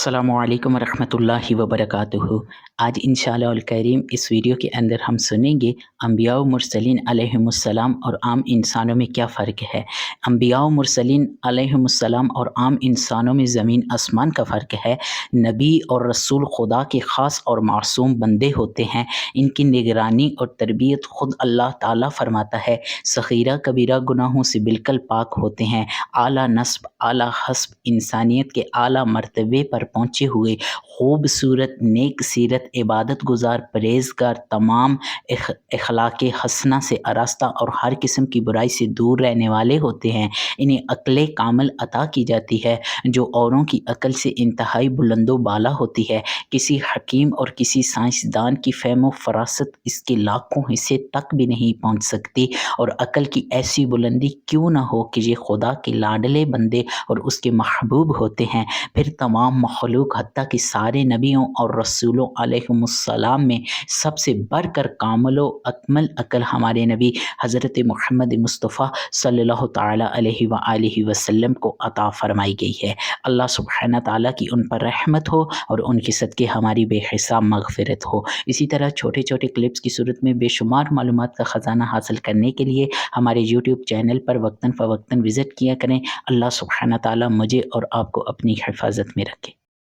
अस्सलामुअलैकुम वरहमतुल्लाहि वबरकातुहू। आज इंशाअल्लाह अल करीम इस वीडियो के अंदर हम सुनेंगे अम्बिया व मुरसलीन अलैहिमुस्सलाम और आम इंसानों में क्या फ़र्क है। अम्बिया व मुरसलीन अलैहिमुस्सलाम और आम इंसानों में ज़मीन आसमान का फ़र्क है। नबी और रसूल खुदा के ख़ास और मासूम बंदे होते हैं। इनकी निगरानी और तरबियत ख़ुद अल्लाह ताला फरमाता है। सग़ीरा कबीरा गुनाहों से बिल्कुल पाक होते हैं। आला नस्ब आला हस्ब इंसानियत के आला मर्तबे पर पहुँचे हुए खूबसूरत नेक सीरत इबादत गुज़ार परहेज़गार तमाम अखलाक़ हसना से आरास्ता और हर किस्म की बुराई से दूर रहने वाले होते हैं। इन्हें अक्ल कामिल अता की जाती है जो औरों की अक्ल से इंतहाई बुलंदो बाला होती है। किसी हकीम और किसी साइंसदान की फ़हम फ़रासत इसके लाखों हिस्से तक भी नहीं पहुँच सकती। और अक्ल की ऐसी बुलंदी क्यों ना हो कि ये खुदा के लाडले बंदे और उसके महबूब होते हैं। फिर तमाम मखलूक हत्ता कि सारे नबियों और रसूलों अलैहिमुस्सलाम में सबसे बढ़कर कामिलो अकमल अक्ल हमारे नबी हज़रत मुहम्मद मुस्तफ़ा सल्लल्लाहु ताला अलैहि व आलिहि वसल्लम को अता फ़रमाई गई है। अल्लाह सुब्हाना ताला की उन पर रहमत हो और उनके सदक़े हमारी बेहिसाब मग़फ़िरत हो। इसी तरह छोटे छोटे क्लिप्स की सूरत में बेशुमार मालूमात का ख़जाना हासिल करने के लिए हमारे यूट्यूब चैनल पर वक्तन फ़वक्तन विज़िट किया करें। अल्लाह सुब्हाना ताला मुझे और आपको अपनी हिफाज़त में रखे।